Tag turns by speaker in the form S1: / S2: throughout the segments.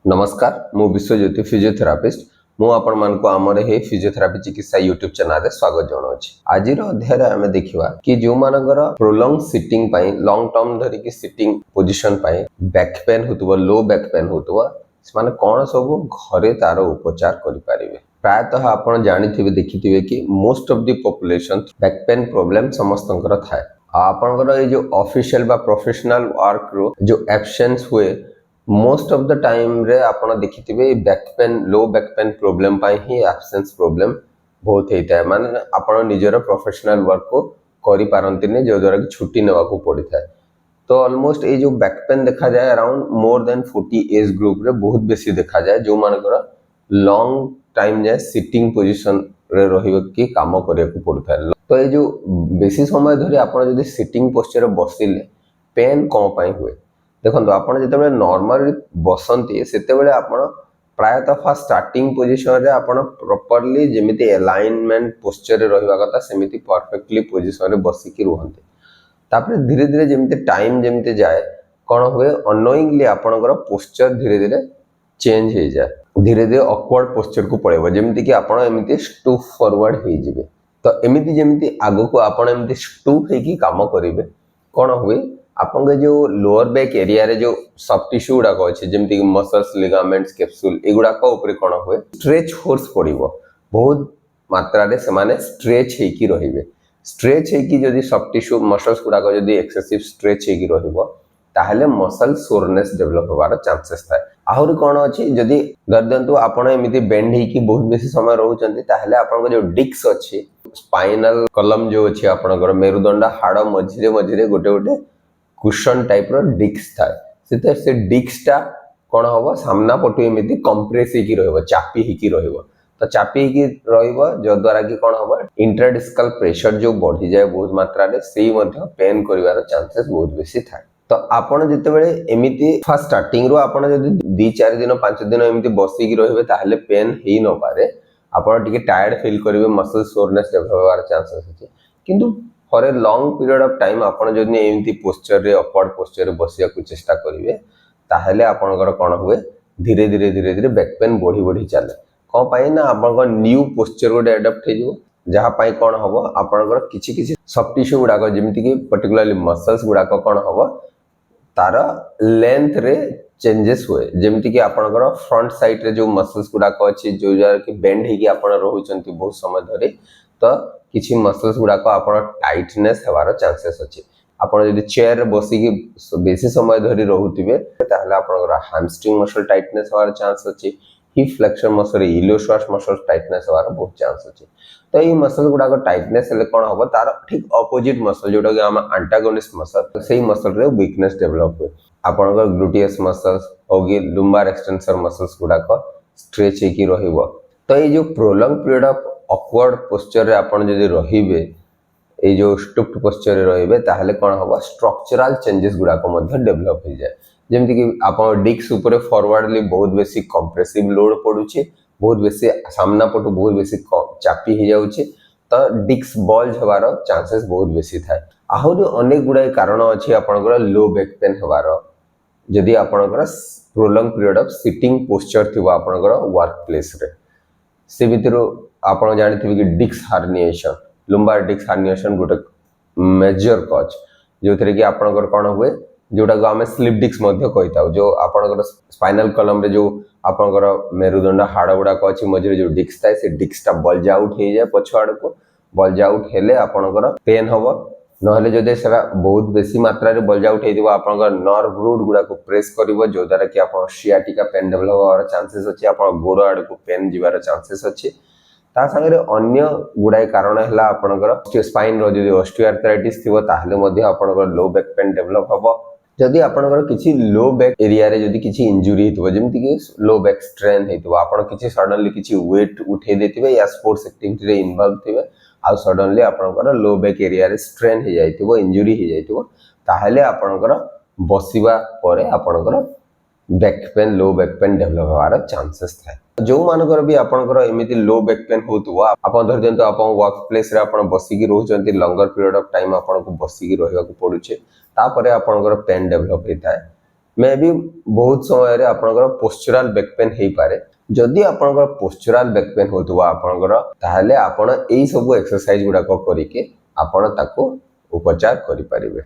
S1: नमस्कार मु विश्वज्योति फिजियोथेरापिस्ट मु आपण मान को आमर हे फिजियोथेरापी चिकित्सा यूट्यूब चैनल रे स्वागत जनाउछि। आज अध्याय रे आमे देखिबा कि जो मानकर प्रोलॉन्ग सिटिंग पई लॉन्ग टर्म धरि कि सिटिंग पोजीशन पई बैक पेन होतबो लो बैक पेन होतबो से माने कोन सब घरे तार उपचार करि पारिबे। प्रायतः आपण जानिथिबे देखिथिबे कि most of the population back pain problem समस्तंकर थाए। आपनकर ए जो ऑफिशियल बा प्रोफेशनल वर्क रो जो एब्सेंस हुए मोस्ट ऑफ द टाइम रे आपण देखिथिबे बैक पेन लो बैक पेन प्रॉब्लम पाई ही एब्सेंस प्रॉब्लम बहुत हेता है। माने आपण निजर प्रोफेशनल वर्क को करि पारंती ने जो द्वारा कि छुट्टी नेवा को पड़ी थाए। तो ऑलमोस्ट ए जो बैक पेन देखा जाए around more than 40 age group रे बहुत बेसी देखा जाए जो मानकर लॉन्ग टाइम जाए सिटिंग पोजीशन रे रहिबे कि काम करिया को पड़ थाए। तो ए जो बेसी समय धरि आपण जदी सिटिंग पोस्चर बसिले पेन कोन पई हुए देखो आपड़ जो नॉर्मली बसंती से प्रायतः फास्ट स्टार्टिंग पोजीशन रे आपण प्रॉपर्ली जेमिति अलाइनमेंट पोस्चर रे रहिबा कथा सेमिति परफेक्टली पोजीशन रे बसिकी रुहंते। तापर धीरे धीरे जेमिति टाइम जेमिति जाए कोन हुए अनोइंगली आपणकर पोस्चर धीरे धीरे चेंज हो जाए। धीरे धीरे ऑकवर्ड पोस्चर को पळेबो जेमिति कि आपण एमिति स्टूप फॉरवर्ड हो जिवे। तो एमिति जेमिति आगो को आपण एमिति स्टूप हे की काम करिवे कोन हुए आपन जो लोअर बैक एरिया रे जो सॉफ्ट टिश्यू गुडा को अछि जेमति मसल्स लिगामेंट्स कैप्सूल एगुडा को ऊपर कोन हुए स्ट्रेच फोर्स पड़िबो बहुत मात्रा रे से माने स्ट्रेच हे की रहिबे। स्ट्रेच हे की जदी सॉफ्ट टिश्यू मसल्स गुडा को जदी एक्सेसिव स्ट्रेच हे की रहिबो ताहले मसल सोरनेस डेवलप होबार चांसेस थाए। आहुर कोन अछि जदी दर्दंतु आपण एमिति बेंड हे की बहुत बेसी समय रहउचंती ताहले आपन को जो डिस्क अछि स्पाइनल कॉलम जो अछि आपनकर मेरुदंड हाड़ मझिरे मझिरे गोटे गोटे कुशन टाइप रो डिस्क थाए से डिस्कटा कोन होबो सामना पटु एमिति कंप्रेस हे की रहबो चापी हे की रहबो। तो चापी हे की रहबो जो द्वारा कि कोन होबो इंट्राडिस्कल प्रेशर जो बढ़ी जाए बहुत मात्रा रे सेही मध्ये पेन करिवार चांसेस बहुत बेसी थाए। तो आपण जते बेले एमिति फर्स्ट स्टार्टिंग रो आपण जदी 2-4 दिन 5 दिन एमिति बसी की रहबे ताहले पेन हेई न पारे आपण टिके टायर्ड फील करिवे मसल सोरनेस डेवलप होवार चांसेस अछि। किंतु for a long period of time आपण जदी एमिति पोस्चर रे अपवर्ड पोस्चर रे बसिया को चेष्टा करिवे ताहले आपनकर कोन हुए धीरे धीरे धीरे धीरे बैक पेन बढ़ी बढ़ी चले कोन पाई ना आपनकर न्यू पोस्चर को एडॉप्ट हे जो जहा पाई कोन हबो आपनकर किछि किछि सॉफ्ट टिश्यू गुडा को जेमिति कि पर्टिकुलरली मसल्स गुडा को कोन हबो तार लेंथ रे चेंजेस हुए जेमिति कि आपनकर फ्रंट साइड रे जो मसल्स गुडा को अछि जो जरा कि बेंड हे कि आपण रहउचंती बहुत समय धरि तो किछि मसल्स गुडा को आपण टाइटनेस हेबार चांसेस अछि। आपण यदि चेयर बसी की बेसी समय धरि रहउतिबे ताहले आपनकर हैमस्ट्रिंग मसल टाइटनेस हेबार चांस अछि। Hip flexor muscle iliopsoas muscle tightness हेबार बहुत चांस अछि। तो ई मसल गुडा को टाइटनेस हेले कोन होबो तार ठीक ऑपोजिट मसल जोटा कि हम एंटागोनिस्ट मसल सेही मसल रे वीकनेस डेवलप हुए। आपनकर ग्लूटियस मसल्स होगी लुम्बार एक्सटेंसर मसल्स गुडा को स्ट्रेच हे की रहिबो। तो ये जो prolong period of awkward posture रे आपण जदी रहिबे ए जो स्टूप्ड पोस्चर रे रहिबे ताहले कोन होबो स्ट्रक्चरल चेंजेस गुडा को मध्ये डेवलप हो जाए। जेमति कि आपण डिस्क ऊपर फॉरवर्डली बहुत बेसी कंप्रेसिव लोड पडुची बहुत बेसी सामना पटु बहुत बेसी चापी हे जाउची तो डिस्क बल्ज हेबार चांसेस बहुत बेसी थाए। आहुरी अनेक गुडा कारण अछि आपनकर लो बैक पेन हेबार जदी आपनकर prolong period of sitting posture थिबो आपनकर वर्क प्लेस रे से भितर आपण जानिथिबे कि डिस्क हार्निएशन लुम्बार डिस्क हार्निएशन गोटे मेजर कॉज जो थरे कि आपनकर कोन हुए जोटा को हमें स्लिप डिस्क मध्ये कहिताउ जो आपनकर स्पाइनल कॉलम रे जो आपनकर मेरुदंड हाड़ गुडा को अछि मझिरे जो डिस्क थाए से डिस्कटा बल्ज आउट हे जाए पछाड़ को बल्ज आउट हेले आपनकर पेन होबो नहले जदे सेरा बहुत बेसी मात्रा रे बल्ज आउट हेदिबो आपनकर नर्व रूट गुडा को प्रेस करिवो जो द्वारा कि आपन सियाटिका पेन डेवलप होवार चांसेस अछि। आपन गोड़ आड़ को पेन जिवार चांसेस अछि। ता संगे अन्य गुडाई कारण हला आपनकर स्पाइन रो जदी ऑस्टियोआर्थराइटिस थिबो ताहले मध्ये आपनकर लो बैक पेन डेवलप हबो। जदी आपनकर किछि लो बैक एरिया रे जदी किछि इंजुरी हितबो जेमति कि लो बैक स्ट्रेन हितबो आपण किछि सडनली किछि वेट उठे देतिबे या स्पोर्ट्स एक्टिविटी रे इन्वॉल्व थिबे आ सडनली आपनकर लो बैक एरिया रे स्ट्रेन हे जाइतिबो इंजुरी हे जाइतिबो ताहले आपनकर बसिबा परे आपनकर बैक पेन लो बैक पेन डेवलप होवार चांसेस थाए। जो मानकर भी आपनकर एमिति लो बैक पेन होतुवा आपन धर देंतो आपन वर्क प्लेस रे आपन बसी की रहउचंती लॉन्गर पीरियड ऑफ टाइम आपन को बसी की रहइबा को पडुचे तापरे आपनकर पेन डेवलप हेताए। मे भी बहुत समय रे आपनकर पोस्चुरल बैक पेन हे पारे जदि आपनकर पोस्चुरल बैक पेन होतुवा आपनकर ताहले आपण एई सब एक्सरसाइज गुडा को करिके आपण ताको उपचार करि परिबे।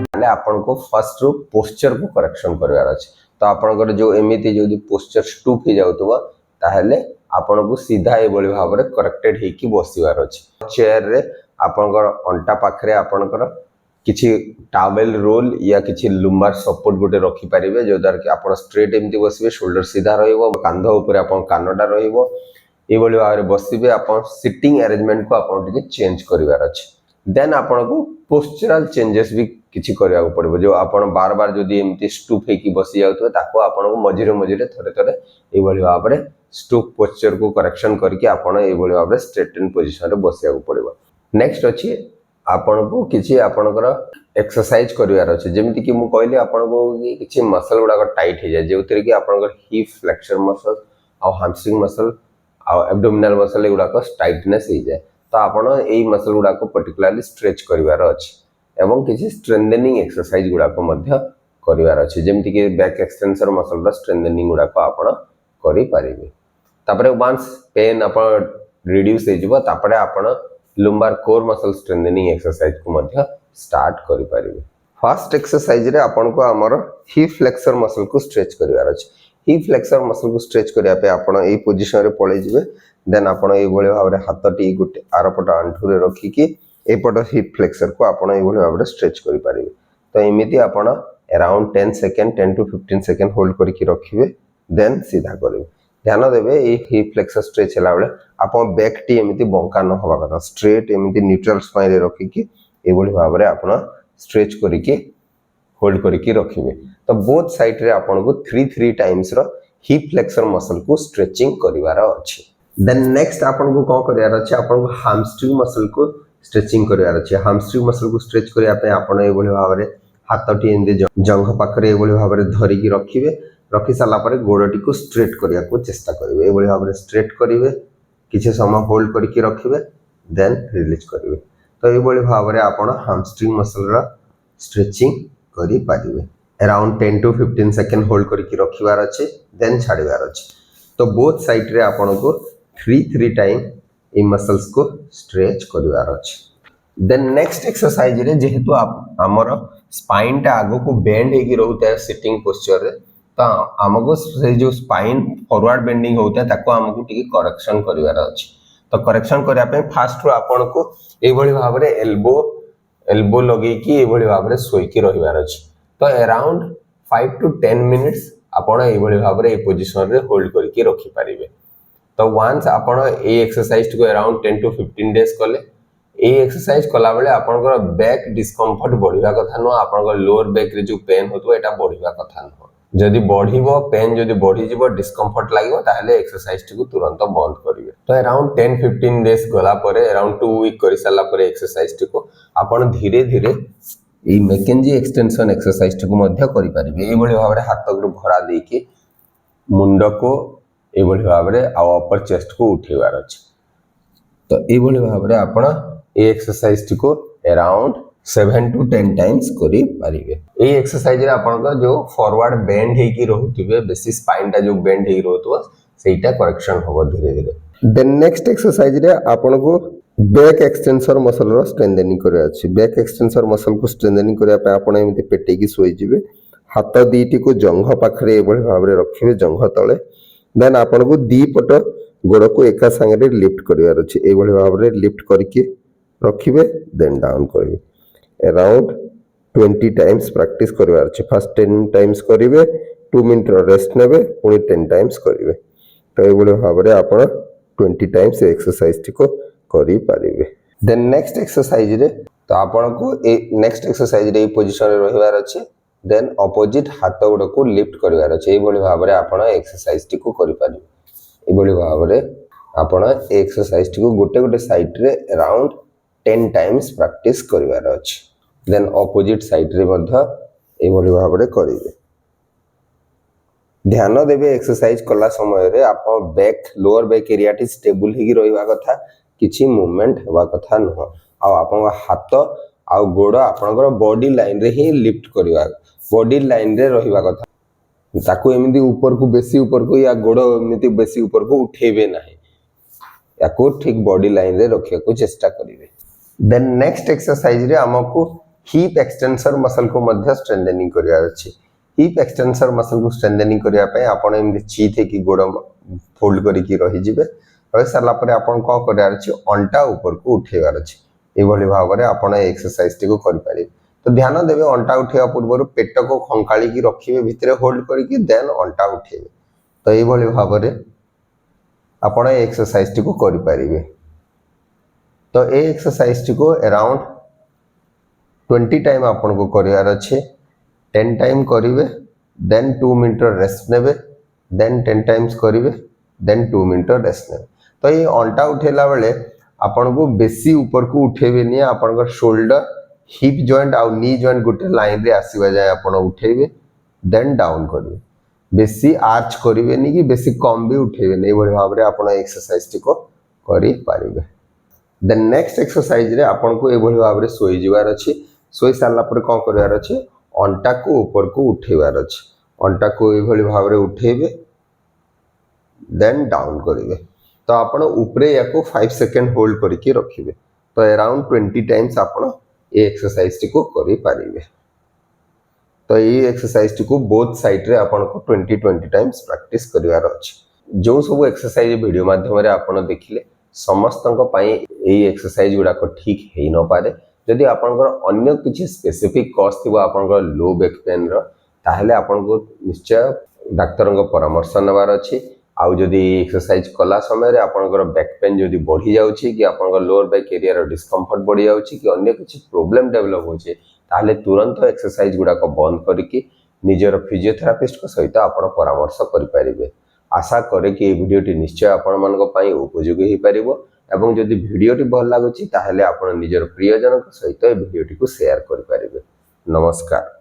S1: ताहले आपण को फर्स्ट रो पोस्चर को करेक्शन करवार अछि। तो आपनकर जो एमिति जो पोस्चर स्टूप हे जाउतुवा ताहले आपण को सीधा ए बोली भाबरे करेक्टेड हे कि बसिवार अछि। चेयर रे आपनकर अंटा पाखरे आपनकर किछि टावेल रोल या किछि लुम्बार सपोर्ट गोटे रखि परिबे जो द्वारा कि आपण स्ट्रेट एमति बसिबे शोल्डर सीधा रहइबो कांध ऊपर आपण कानडा रहइबो ए बोली भाबरे बसिबे आपण सिटिंग अरेंजमेंट को आपण टिके चेंज करिवार अछि। देन आपण को पोस्चरल चेंजेस भी किछि करिया को पड़बो जो आपण बार बार जदी एमति स्टूप हे कि बसि जाउतो ताको आपण को मझिरे मझिरे थरे थरे ए बोली भाबरे स्टूप पोस्चर को करेक्शन करके आपण ए बोली भाबरे स्ट्रेटेन पोजीशन रे बसिया को पड़बो। नेक्स्ट अछि आपण को किछि आपणकर एक्सरसाइज करिवार अछि जेमिति कि मु कहली आपण को किछि मसल गुडा को टाइट हे जाय जेउतरे कि आपणकर हिप फ्लेक्सर मसल आ हैमस्ट्रिंग मसल आ एब्डोमिनल मसल गुडा को टाइटनेस हे जाय तो आपण एई मसल गुडा को पर्टिकुलरली स्ट्रेच करिवार अछि एवं किछि स्ट्रेंथनिंग एक्सरसाइज गुडा को मध्य करिवार अछि जेमिति कि बैक एक्सटेंसर मसल रा स्ट्रेंथनिंग गुडा को आपण करि परिबे। तापरे वंस पेन आपण रिड्यूस हे जिवो तापरे आपण लुम्बार कोर मसल स्ट्रेंथनिंग एक्सरसाइज को मध्य स्टार्ट करि परिबे। फर्स्ट एक्सरसाइज रे आपण को हमर हिप फ्लेक्सर मसल को स्ट्रेच करिवार अछि। हिप फ्लेक्सर मसल को स्ट्रेच करिया पे आपण एई पोजीशन रे पळे जिवे देन आपण एई भले भाबरे हातटी गुटे आरपट आंठू रे रखि कि एपट हिप फ्लेक्सर को आपण एई भले भाबरे स्ट्रेच करि परिबे। तो एमिति आपण around 10 second 10 to 15 second hold करके रखिबे देन सीधा करिवे। ध्यान देबे ए हिप फ्लेक्सर स्ट्रेच हला बेले आपण बैक टी एमिति बंका न होबा कथा स्ट्रेट एमिति न्यूट्रल स्पाइन रे रखि कि ए भले भाबरे आपण स्ट्रेच करके होल्ड करके रखिबे। तो बोथ साइड रे आपण को 3 टाइम्स रो हिप फ्लेक्सर मसल को स्ट्रेचिंग करिवार अछि। देन नेक्स्ट आपण को कोन करियार अछि आपण को हैमस्ट्रिंग मसल को स्ट्रेचिंग करियार अछि। हैमस्ट्रिंग मसल को स्ट्रेच करिया पे आपण ए भले भाबरे हातटी एंदे जंघ पाखरे ए भले भाबरे धरि कि रखिबे रखि साला परे गोडटी को स्ट्रेट करिया को चेष्टा करिवे ए भले भाबरे स्ट्रेट करिवे किछि समय होल्ड करके रखिबे देन रिलीज करिवे। तो ए भले भाबरे आपण हैमस्ट्रिंग मसल रा स्ट्रेचिंग करि पारिवे। अराउंड 10 टू 15 सेकंड होल्ड करके रखिवार अछि देन छाड़िवार अछि। तो बोथ साइड रे आपण को 3 टाइम इ मसल्स को स्ट्रेच करिवार अछि। देन नेक्स्ट एक्सरसाइज रे जेहेतु हमर स्पाइन टा आगो को बेंड हेगी रहउता है सिटिंग पोस्चर रे तो हमको से जो स्पाइन फॉरवर्ड बेंडिंग होता है ताको हमको टिके करेक्शन करिवार अछि। तो करेक्शन करिया पे फास्ट रो आपण को ए भली भाबरे एल्बो लगे कि ए भली भाबरे सोई कि रहिवार अछि। तो अराउंड 5 टू 10 मिनिट्स आपण ए भली भाबरे ए पोजीशन रे होल्ड करके रखि परिबे। तो वंस आपण ए एक्सरसाइज को अराउंड 10 टू 15 डेज कले ए एक्सरसाइज कला बेले आपनकर बैक डिस्कम्फर्ट बढ़िया कथा न आपनकर लोअर बैक रे जो पेन होतो एटा बढ़िया कथा न जदि बढ़िबो पेन जदि बढ़ी जिवो डिस्कम्फर्ट लागिवो ताहले एक्सरसाइज को तुरंत बंद करिवे। तो अराउंड 10-15 डेज गला परे अराउंड 2 वीक करि साला परे एक्सरसाइज को आपण धीरे धीरे ए मैकेंजी एक्सटेंशन एक्सरसाइज को मध्य करि परिबे। ए भली भाबरे हाथ को भरा देई के मुंड को ए भली भाबरे आ अपर चेस्ट को उठेवार अछि। तो ए भली भाबरे आपण ए एक्सरसाइज को अराउंड 7 टू 10 टाइम्स करि परिबे। ए एक्सरसाइज रे आपण का जो फॉरवर्ड बेंड हे की रहउतिबे बेसी स्पाइन टा जो बेंड हे रहउतो सेटा करेक्शन होबो धीरे धीरे। देन नेक्स्ट एक्सरसाइज रे आपण को बैक एक्सटेंसर मसल रो स्ट्रेंथनिंग करे अछि। बैक एक्सटेंसर मसल को स्ट्रेंथनिंग करिया पे आपण एमिति पेटे की सोई जिवे हाथ दीटी को जंघ पाखरे ए भली भाबरे रखिबे जंघ तळे देन आपण को दी पट गोड़ को एका संगे लिफ्ट करिवार अछि। ए भली भाबरे लिफ्ट करके रखिबे देन डाउन करिवे। अराउंड 20 टाइम्स प्रैक्टिस करिवार अछि। फर्स्ट 10 टाइम्स करिवे 2 मिनिट रेस्ट नेबे पुनी 10 टाइम्स करिवे। तो ए भली भाबरे आपण 20 टाइम्स एक्सरसाइज को करि पारिबे। देन नेक्स्ट एक्सरसाइज रे तो आपण को ए नेक्स्ट एक्सरसाइज रे पोजीशन रे रहिवार अछि। देन अपोजिट हाथ गुड को लिफ्ट करिवार अछि। ए भली भाबरे आपण एक्सरसाइज को करि पारिबे। ए भली भाबरे आपण एक्सरसाइज को गोटे गोटे साइड रे अराउंड 10 टाइम्स प्रैक्टिस करिवार अछि। देन अपोजिट साइड रे मध्य ए भली भाबरे करिवे। ध्यान देबे एक्सरसाइज कला समय रे आपण back lower back area T stable हेगी रहिवा कथा किछि मूवमेंट हेबा कथा न आ आपण हाथ आउ गोड़ आपनकर बॉडी लाइन रे ही लिफ्ट करवा बॉडी लाइन रे रहिबा कथा ताकू एमिति ऊपर को बेसी ऊपर को या गोड़ एमिति बेसी ऊपर को उठेबे नाही याको ठीक बॉडी लाइन रे रखिया को चेष्टा करिवे देन नेक्स्ट एक्सरसाइज रे हमको हिप एक्सटेंसर मसल को मध्य स्ट्रेंथनिंग करिया अछि हिप एक्सटेंसर मसल को स्ट्रेंथनिंग करिया पय आपण एमिति चीथे की गोड़ फोल्ड करी की रहि जिवे रहि सारला परे आपण को करिया अछि अंटा ऊपर को उठेबार अछि ए भली भाव रे आपण एक्सरसाइज टी को करि पारे तो ध्यान देवे अंटा उठेवा पूर्व पेट को खंकाली की रखिबे भितरे होल्ड करके देन अंटा उठेबे तो ये भली भाव रे आपण एक्सरसाइज टी को करि पारिबे तो ए एक्सरसाइज टी को अराउंड 20 टाइम आपण को करियार अछि 10 टाइम करिवे देन 2 मिनट रेस्ट नेबे देन 10 टाइम्स करिवे देन 2 मिनट रेस्ट नेबे तो ये अंटा उठेला बेले आपण को बेसी ऊपर को उठेबे नि आपण को शोल्डर हिप जॉइंट आउ नी जॉइंट गोटे लाइन रे आसीबा जाय आपण उठेबे देन डाउन करिवे बेसी आर्च करिवे नि कि बेसी कम भी उठेबे नै बढी भाव रे आपण एक्सरसाइज टी को करि पारिबे देन नेक्स्ट एक्सरसाइज रे आपण को ए बढी भाव रे सोई जिवार अछि सोई सारला पर कोन करिवार अछि अंटा को ऊपर को उठेबार अछि अंटा को ए बढी भाव रे उठेबे देन डाउन करिवे तो आपण ऊपरे याको 5 सेकंड होल्ड करके रखिबे तो अराउंड 20 टाइम्स आपण ए एक्सरसाइज टी को करि पारिबे तो ये एक्सरसाइज टी को बोथ साइड रे आपण को 20 टाइम्स प्रैक्टिस करिवार अछि जो सब एक्सरसाइज वीडियो माध्यम रे आपण देखिले समस्तन पई एई एक्सरसाइज गुडा को ठीक हेई न पारे यदि आपनकर अन्य किछि स्पेसिफिक कॉज थिबो आपनकर लो बैक पेन रो ताहले आपन को निश्चय डाक्टर को परामर्श नबार अछि आउ जदि एक्सरसाइज कला समय रे आपनकर बैक पेन जदि बढ़ी जाउछि कि आपनकर लोअर बैक एरिया रो डिस्कम्फर्ट बढ़ी जाउछि कि अन्य किछि प्रॉब्लम डेवलप होछि ताहले तुरंत एक्सरसाइज गुडा को बंद करके निजर फिजियोथेरापिस्ट को सहित आपण परामर्श करि परिबे आशा करे कि वीडियोटी निश्चय आपण मानको पई उपयोगी हो परिबो एवं जदि वीडियोटी भल लागुछि ताहले आपण निजर प्रियजन सहित वीडियोटी को शेयर करि परिबे नमस्कार।